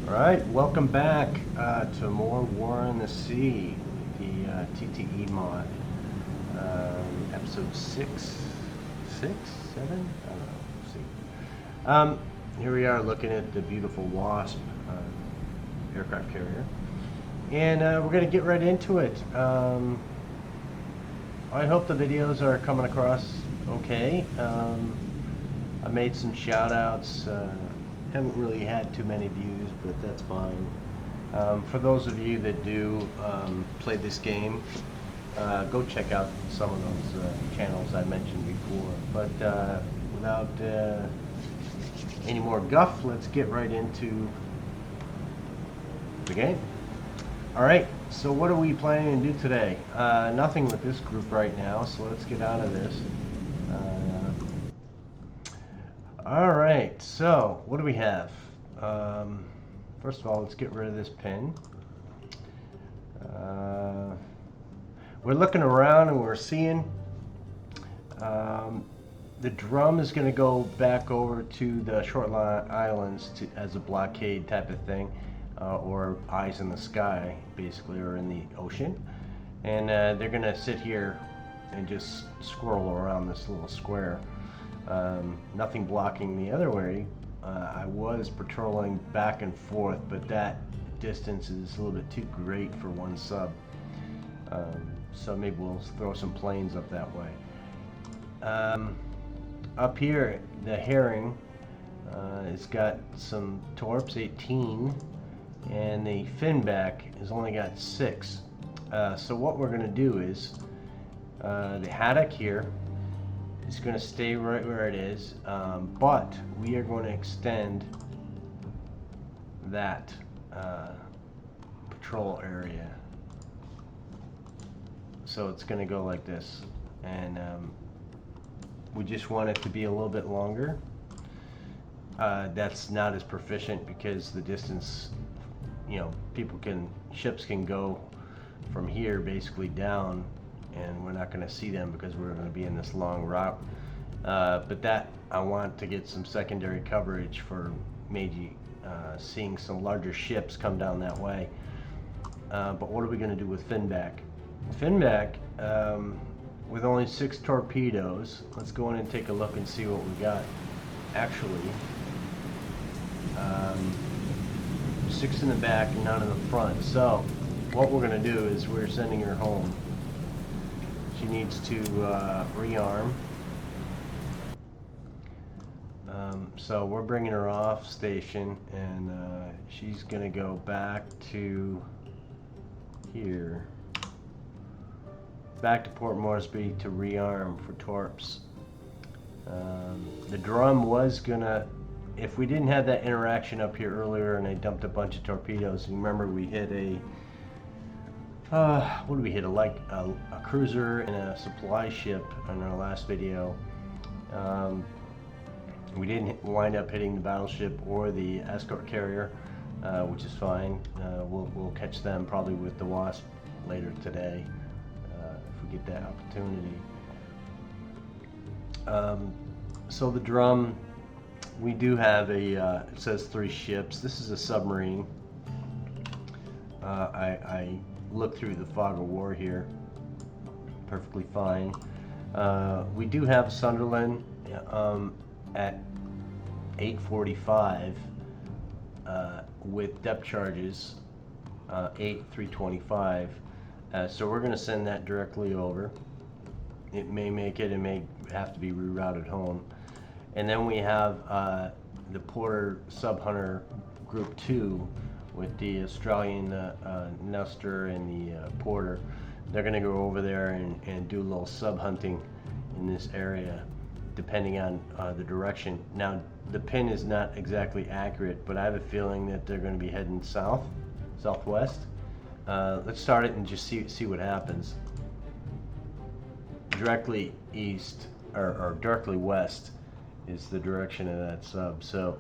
Alright, welcome back to more War on the Sea, the TTE mod. Episode 6? 6? 7? I don't know. We'll see. Here we are looking at the beautiful Wasp aircraft carrier. And we're going to get right into it. I hope the videos are coming across okay. I made some shout outs. Haven't really had too many views, but that's fine. For those of you that do play this game, go check out some of those channels I mentioned before. But without any more guff, let's get right into the game. Alright, so what are we planning to do today? Nothing with this group right now, so let's get out of this. Alright, so what do we have? First of all, let's get rid of this pin. We're looking around and we're seeing the drum is going to go back over to the Shortline Islands as a blockade type of thing, or eyes in the sky, basically, or in the ocean. And they're going to sit here and just squirrel around this little square. Nothing blocking the other way. I was patrolling back and forth, but that distance is a little bit too great for one sub. So maybe we'll throw some planes up that way. Up here, the Herring, it's got some torps, 18, and the Finback has only got 6. So what we're going to do is, the Haddock here is going to stay right where it is, but we are going to extend that patrol area. So it's going to go like this, and we just want it to be a little bit longer. That's not as proficient because the distance, ships can go from here basically down, and we're not going to see them because we're going to be in this long route. But that, I want to get some secondary coverage for maybe seeing some larger ships come down that way. But what are we going to do with Finback? Finback, with only 6 torpedoes, let's go in and take a look and see what we got. Actually, 6 in the back and none in the front. So what we're going to do is we're sending her home. She needs to rearm. So we're bringing her off station, and she's going to go back to here. Back to Port Moresby to rearm for torps. The drum was gonna, if we didn't have that interaction up here earlier and I dumped a bunch of torpedoes, you remember we hit a, what did we hit, a cruiser and a supply ship in our last video. We didn't wind up hitting the battleship or the escort carrier, which is fine. We'll catch them probably with the Wasp later today. Get that opportunity. So the drum, we do have a, it says 3 ships. This is a submarine. I looked through the fog of war here. Perfectly fine. We do have Sunderland at 845 with depth charges, 325. So we're going to send that directly over. It may make it, may have to be rerouted home. And then we have the Porter Sub-Hunter Group 2 with the Australian Nestor and the Porter. They're going to go over there and do a little sub-hunting in this area, depending on the direction. Now, the pin is not exactly accurate, but I have a feeling that they're going to be heading southwest. Let's start it and just see what happens. Directly east, or directly west, is the direction of that sub. So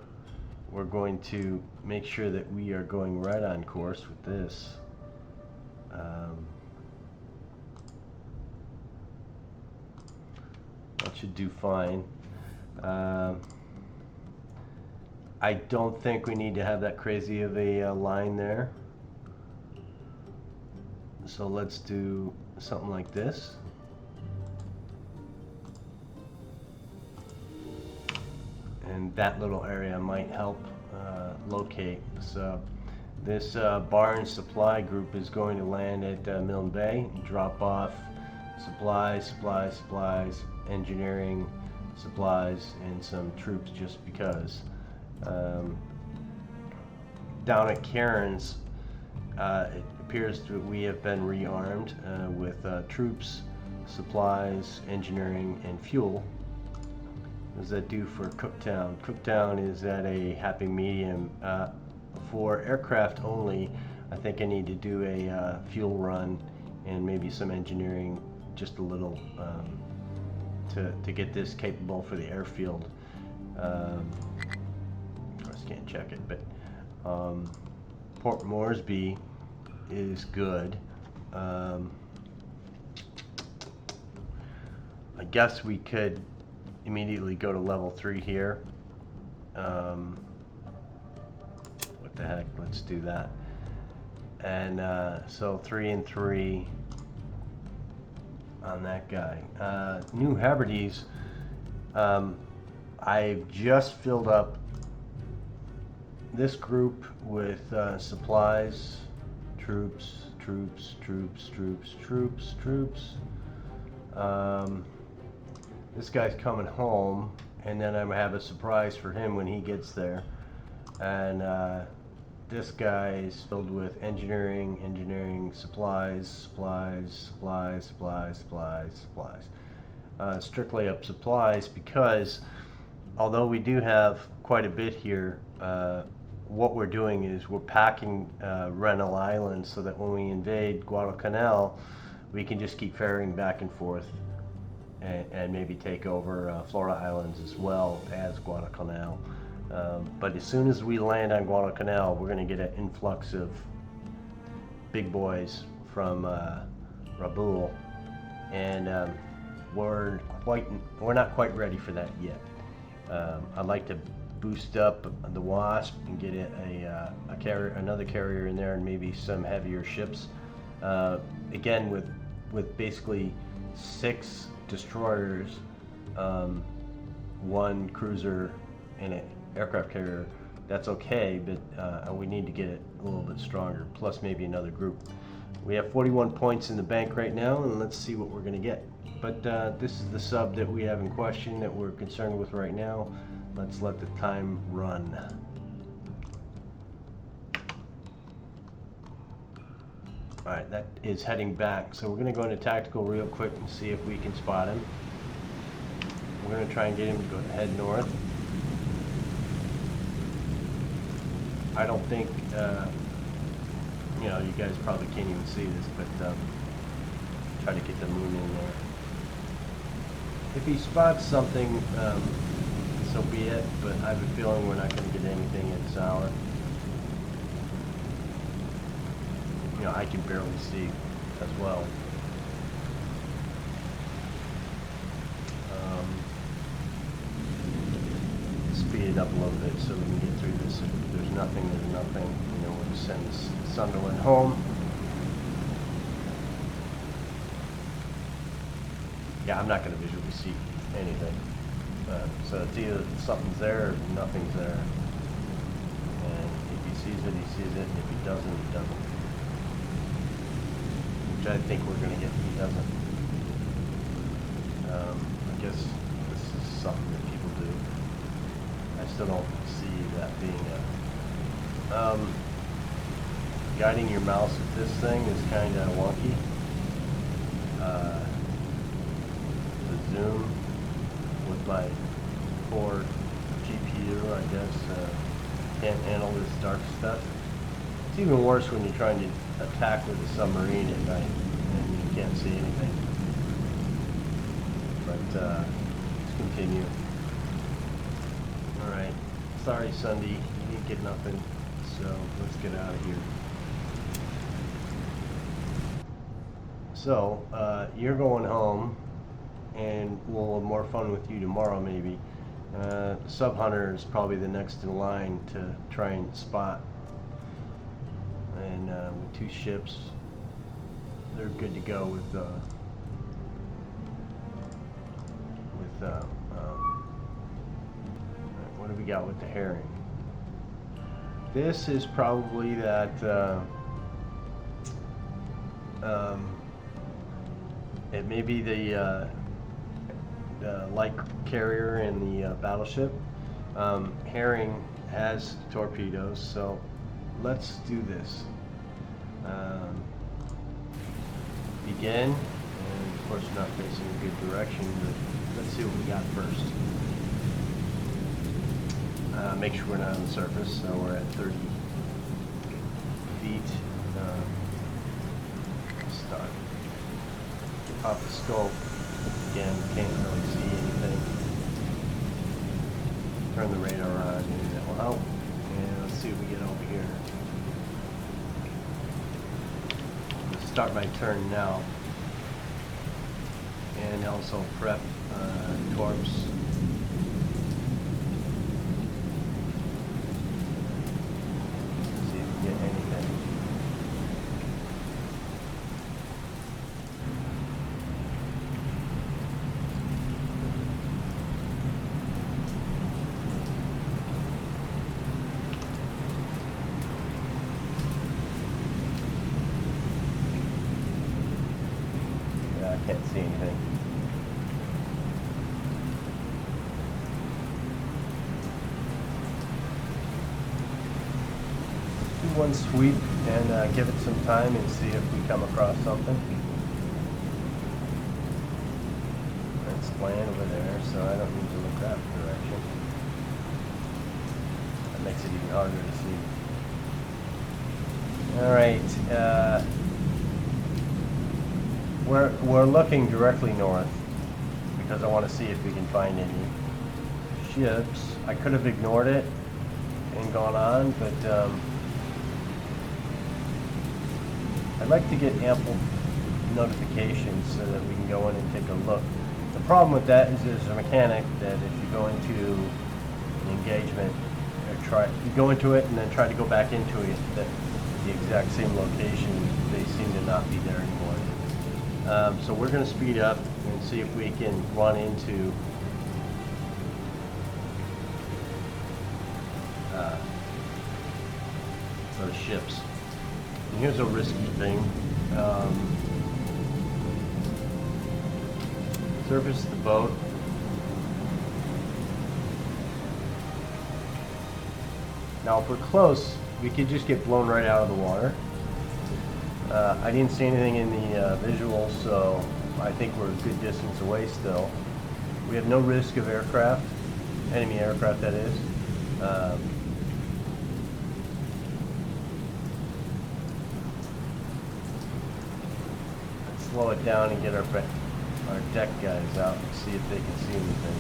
we're going to make sure that we are going right on course with this. That should do fine. I don't think we need to have that crazy of a line there. So let's do something like this. And that little area might help locate. So this bar and supply group is going to land at Milne Bay and drop off supplies, engineering supplies, and some troops just because. Down at Karen's, it appears that we have been rearmed with troops, supplies, engineering, and fuel. What does that do for Cooktown? Cooktown is at a happy medium. For aircraft only, I think I need to do a fuel run and maybe some engineering, just a little, to get this capable for the airfield. Of course, can't check it, but Port Moresby is good. I guess we could immediately go to level 3 here. What the heck, let's do that. And so 3 and 3 on that guy. New Hebrides, I've just filled up this group with supplies, troops. This guy's coming home, and then I'm gonna have a surprise for him when he gets there. And this guy is filled with engineering, supplies. Strictly up supplies because although we do have quite a bit here, what we're doing is we're packing Rennell Island so that when we invade Guadalcanal, we can just keep ferrying back and forth and maybe take over Florida Islands as well as Guadalcanal. But as soon as we land on Guadalcanal, we're going to get an influx of big boys from Rabaul, and we're not quite ready for that yet. I'd like to boost up the Wasp and get a carrier, another carrier in there, and maybe some heavier ships. Again, with basically 6 destroyers, 1 cruiser, and an aircraft carrier, that's okay, but we need to get it a little bit stronger, plus maybe another group. We have 41 points in the bank right now, and let's see what we're going to get. But this is the sub that we have in question that we're concerned with right now. Let's let the time run. Alright, that is heading back, so we're going to go into tactical real quick and see if we can spot him. We're going to try and get him to go head north. I don't think, you know, you guys probably can't even see this, but try to get the moon in there. If he spots something, so be it, but I have a feeling we're not going to get anything at this hour. You know, I can barely see as well. Speed it up a little bit so we can get through this. If there's nothing, there's nothing. You know, we'll just send Sunderland home. Yeah, I'm not going to visually see anything. So it's either something's there or nothing's there. And if he sees it, he sees it. And if he doesn't, he doesn't. Which I think we're going to get. He doesn't. I guess this is something that people do. I still don't see that being a... guiding your mouse with this thing is kind of wonky. The zoom with my poor GPU, I guess, can't handle this dark stuff. It's even worse when you're trying to attack with a submarine at night and you can't see anything. But let's continue. Alright, sorry Sunday, you didn't get nothing, so let's get out of here. So, you're going home, and we'll have more fun with you tomorrow maybe. Sub Hunter is probably the next in line to try and spot. And with 2 ships, they're good to go with what do we got with the herring? This is probably that it may be the light carrier in the battleship. Herring has torpedoes, so let's do this. Begin, and of course not facing a good direction, but let's see what we got first. Make sure we're not on the surface, so we're at 30 feet. Start. Pop the scope. Again, can't really see anything. Turn the radar on, and that will help. And let's see what we get over here. I'm going to start my turn now. And also prep torps. See if we get anything. Yeah, I can't see anything. Do one sweep and give it some time and see if we come across something. It's land over there, so I don't need to look that direction. That makes it even harder to see. All right, we're looking directly north because I want to see if we can find any ships. I could have ignored it and gone on, but I'd like to get ample notifications so that we can go in and take a look. The problem with that is there's a mechanic that if you go into an engagement, you go into it and then try to go back into it at the exact same location, they seem to not be there anymore. So we're going to speed up and see if we can run into those ships. And here's a risky thing. Surface the boat. Now if we're close, we could just get blown right out of the water. I didn't see anything in the visual, so I think we're a good distance away still. We have no risk of aircraft, enemy aircraft that is. Let's slow it down and get our deck guys out and see if they can see anything.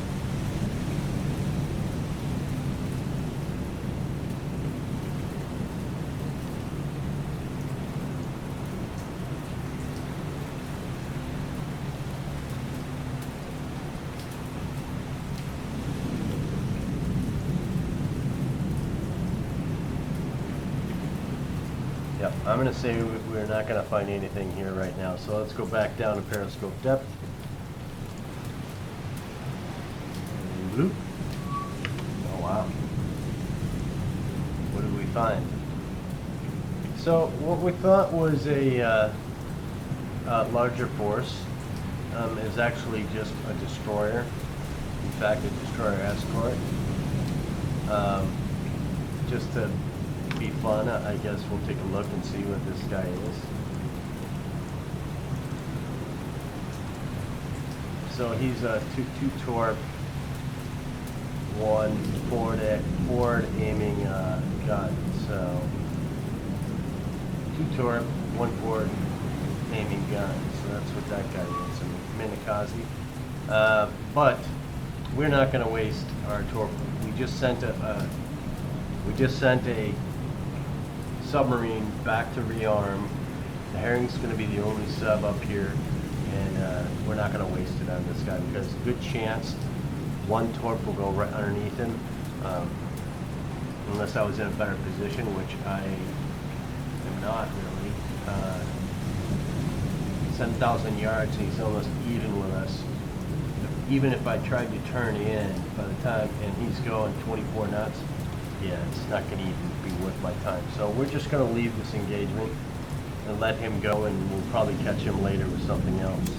Yep, I'm going to say we're not going to find anything here right now. So let's go back down to periscope depth. Bloop. Oh wow. What did we find? So what we thought was a larger force is actually just a destroyer. In fact, a destroyer escort. Just to be fun, I guess we'll take a look and see what this guy is. So he's a 2 torp, 1 forward aiming gun. So 2 torp, 1 forward aiming gun. So that's what that guy is, a Minikaze. But we're not going to waste our torp. We just sent a submarine back to rearm. The Herring's going to be the only sub up here, and we're not going to waste it on this guy because a good chance one torp will go right underneath him, unless I was in a better position, which I am not really. 7,000 yards, and he's almost even with us. Even if I tried to turn in by the time, and he's going 24 knots, yeah, it's not going to even be worth my time. So we're just going to leave this engagement and let him go, and we'll probably catch him later with something else,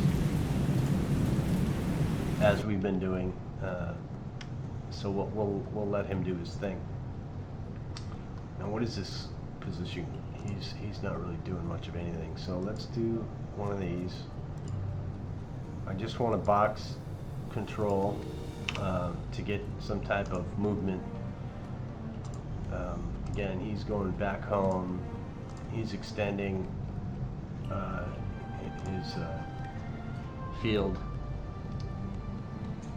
as we've been doing. So we'll let him do his thing. Now, what is this position? He's not really doing much of anything. So let's do one of these. I just want to box control to get some type of movement. Again, he's going back home. He's extending his field.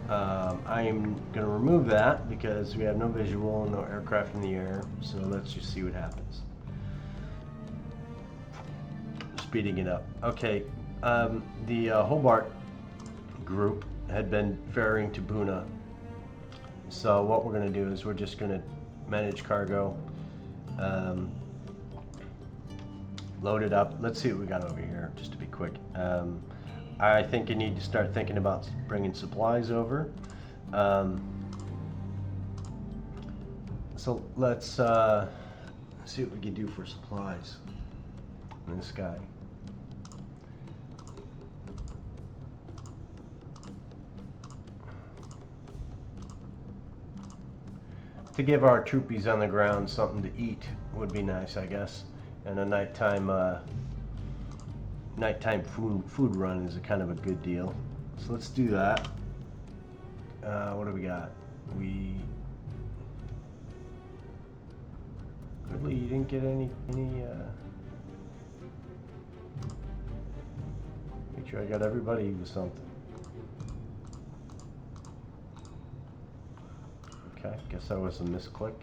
I'm going to remove that because we have no visual, no aircraft in the air. So let's just see what happens. Speeding it up. Okay, the Hobart group had been ferrying to Buna. So what we're going to do is we're just going to manage cargo, load it up. Let's see what we got over here, just to be quick. I think you need to start thinking about bringing supplies over. So let's see what we can do for supplies in this guy. To give our troopies on the ground something to eat would be nice, I guess. And a nighttime food run is a kind of a good deal. So let's do that. What do we got? We really, you didn't get any make sure I got everybody with something. Okay, guess that was a misclick.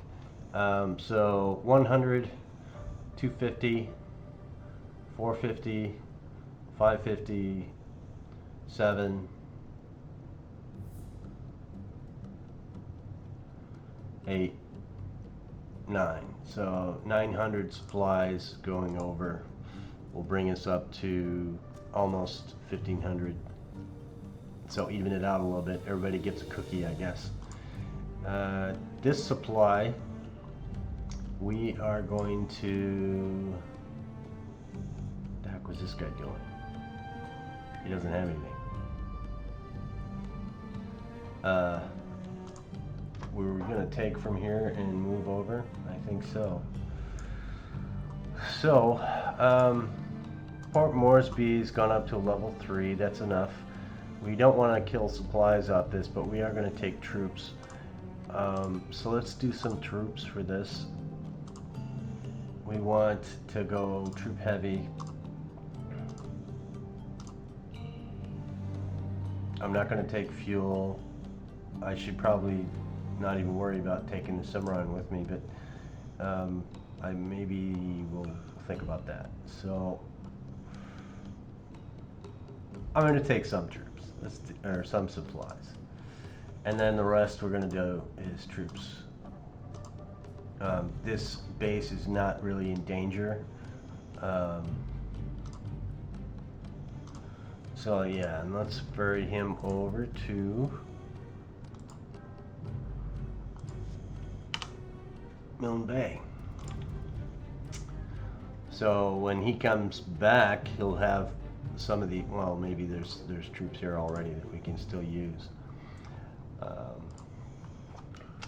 So 100, 250, 450, 550, 7, 8, 9. So 900 supplies going over will bring us up to almost 1,500. So even it out a little bit. Everybody gets a cookie, I guess. This supply, we are going to... What the heck was this guy doing? He doesn't have anything. We were going to take from here and move over? I think so. So, Port Moresby's gone up to level 3. That's enough. We don't want to kill supplies off this, but we are going to take troops. So let's do some troops for this. We want to go troop heavy. I'm not going to take fuel. I should probably not even worry about taking the Cimarron with me, but I maybe will think about that. So I'm going to take some troops, or some supplies. And then the rest we're going to do is troops. This base is not really in danger. So yeah, and let's ferry him over to Milne Bay. So when he comes back, he'll have some of the, well, maybe there's troops here already that we can still use.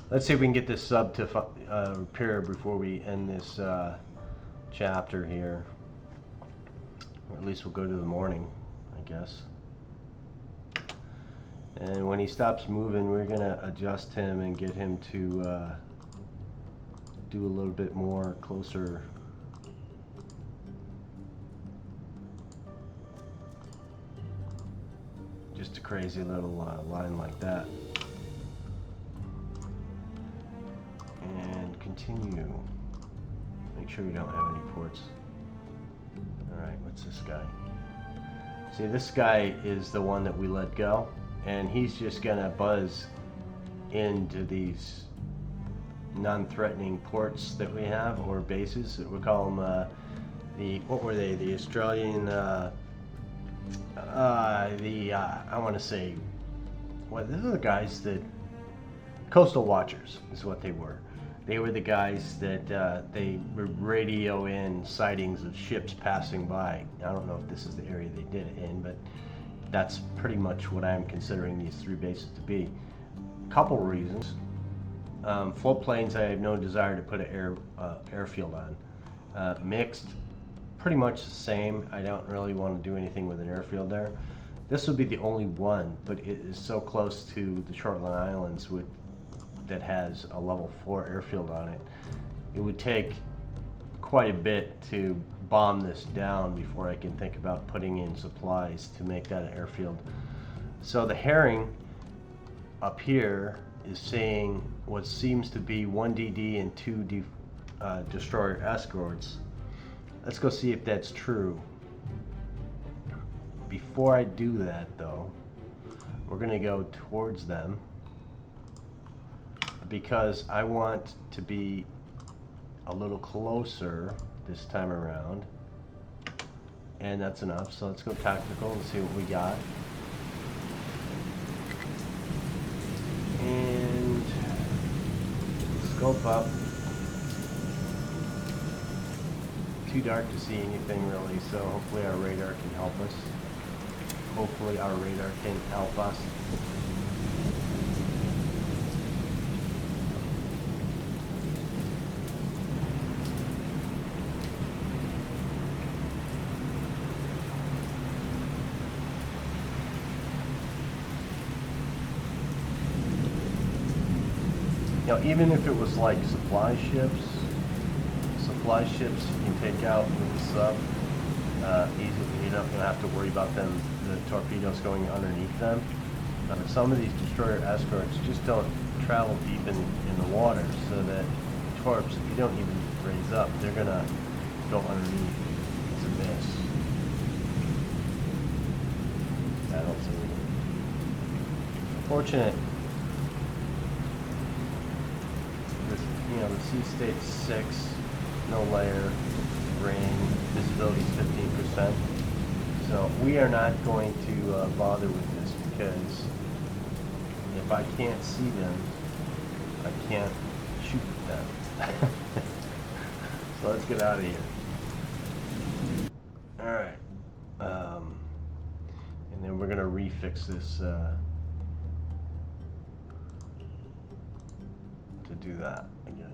Let's see if we can get this sub to repair before we end this chapter here. Or at least we'll go to the morning, I guess. And when he stops moving, we're going to adjust him and get him to do a little bit more closer. Just a crazy little line like that. And continue. Make sure we don't have any ports. Alright, what's this guy? See, this guy is the one that we let go, and he's just gonna buzz into these non-threatening ports that we have, or bases. We call them what were they? The Australian, I want to say, well, these are the guys that, coastal watchers is what they were. They were the guys that they would radio in sightings of ships passing by. I don't know if this is the area they did it in, but that's pretty much what I'm considering these 3 bases to be. Couple reasons. Floatplanes, I have no desire to put an airfield on. Mixed, pretty much the same. I don't really want to do anything with an airfield there. This would be the only one, but it is so close to the Shortland Islands that has a level 4 airfield on it. It would take quite a bit to bomb this down before I can think about putting in supplies to make that an airfield. So the herring up here is saying what seems to be 1 DD and 2 destroyer escorts. Let's go see if that's true. Before I do that though, we're gonna go towards them because I want to be a little closer this time around, and that's enough. So let's go tactical and see what we got. And scope up. Too dark to see anything really, so hopefully our radar can help us. Hopefully our radar can help us. You know, even if it was like supply ships you can take out with the sub easily. You don't have to worry about them, the torpedoes going underneath them. But some of these destroyer escorts just don't travel deep in the water, so that torps, if you don't even raise up, they're gonna go underneath. It's a miss. I don't see it. Fortunate. You know, the sea state's 6, no layer, rain, visibility is 15%. So we are not going to bother with this, because if I can't see them, I can't shoot them. So let's get out of here. Alright. And then we're going to refix this to do that again.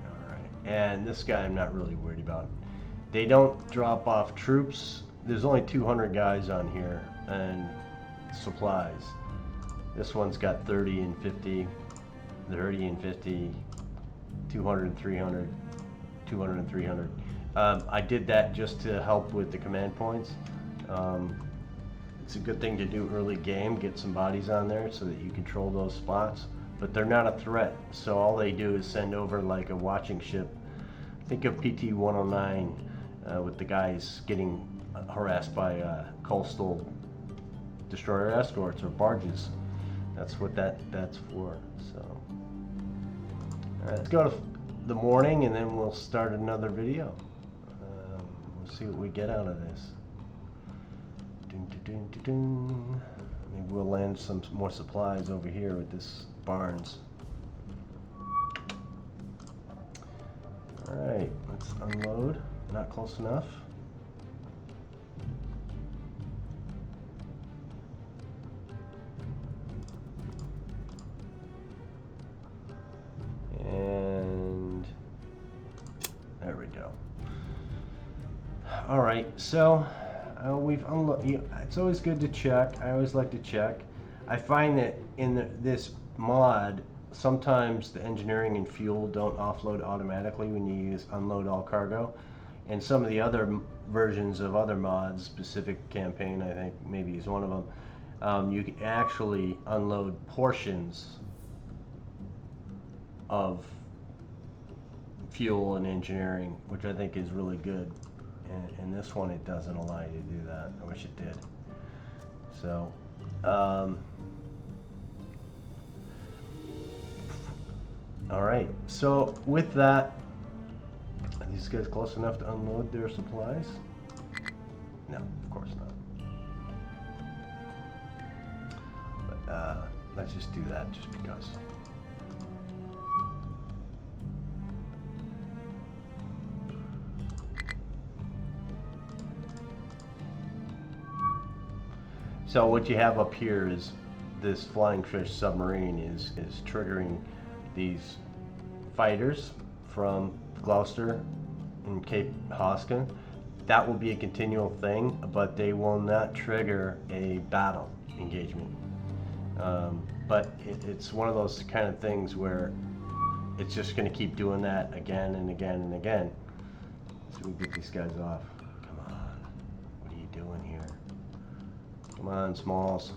Alright, and this guy I'm not really worried about. They don't drop off troops. There's only 200 guys on here and supplies. This one's got 30 and 50, 30 and 50, 200 and 300, 200 and 300. I did that just to help with the command points. It's a good thing to do early game, get some bodies on there so that you control those spots. But they're not a threat, so all they do is send over like a watching ship. Think of PT-109 with the guys getting harassed by coastal destroyer escorts or barges. That's what that's for. So, all right, let's go to the morning, and then we'll start another video. We'll see what we get out of this. Maybe we'll land some more supplies over here with this Barnes. All right, let's unload. Not close enough. And there we go. All right, so we've unloaded. It's always good to check. I always like to check. I find that in this mod, sometimes the engineering and fuel don't offload automatically when you use unload all cargo. And some of the other versions of other mods, specific campaign, I think maybe is one of them, you can actually unload portions of fuel and engineering, which I think is really good. and this one it doesn't allow you to do that. I wish it did. So all right, so with that, are these guys close enough to unload their supplies? No, of course not. But let's just do that just because. So what you have up here is this flying fish submarine is triggering these fighters from Gloucester and Cape Hoskin. That will be a continual thing, but they will not trigger a battle engagement. But it's one of those kind of things where it's just going to keep doing that again and again and again. So we get these guys off. Come on, what are you doing here? Come on, Smalls.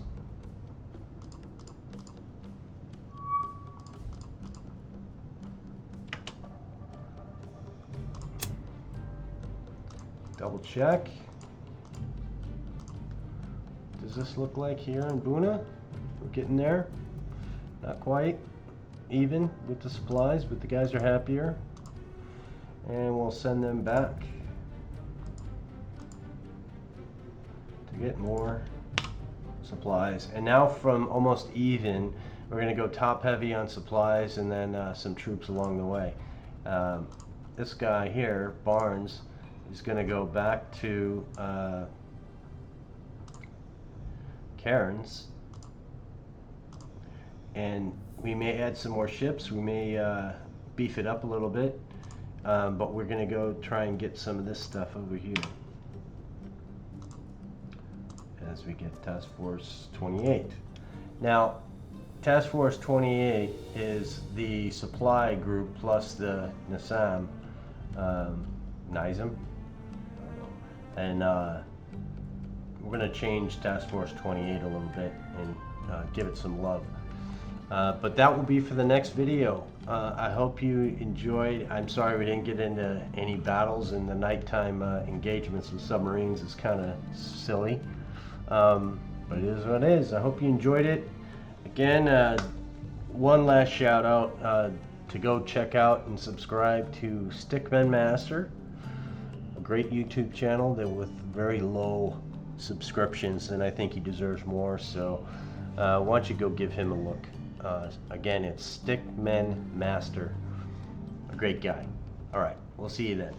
Double check. Does this look like here in Buna? We're getting there. Not quite even with the supplies, but the guys are happier. And we'll send them back to get more supplies. And now from almost even, we're going to go top heavy on supplies and then some troops along the way. This guy here, Barnes, is going to go back to Cairns, and we may add some more ships. We may beef it up a little bit, but we're going to go try and get some of this stuff over here as we get Task Force 28. Now, Task Force 28 is the supply group plus the Nizam, and we're going to change Task Force 28 a little bit and give it some love. But that will be for the next video. I hope you enjoyed. I'm sorry we didn't get into any battles, and the nighttime engagements with submarines is kind of silly. But it is what it is. I hope you enjoyed it. Again, one last shout out to go check out and subscribe to Stickman Master, a great YouTube channel that with very low subscriptions, and I think he deserves more. So why don't you go give him a look. Again, it's Stickman Master, a great guy. All right, we'll see you then.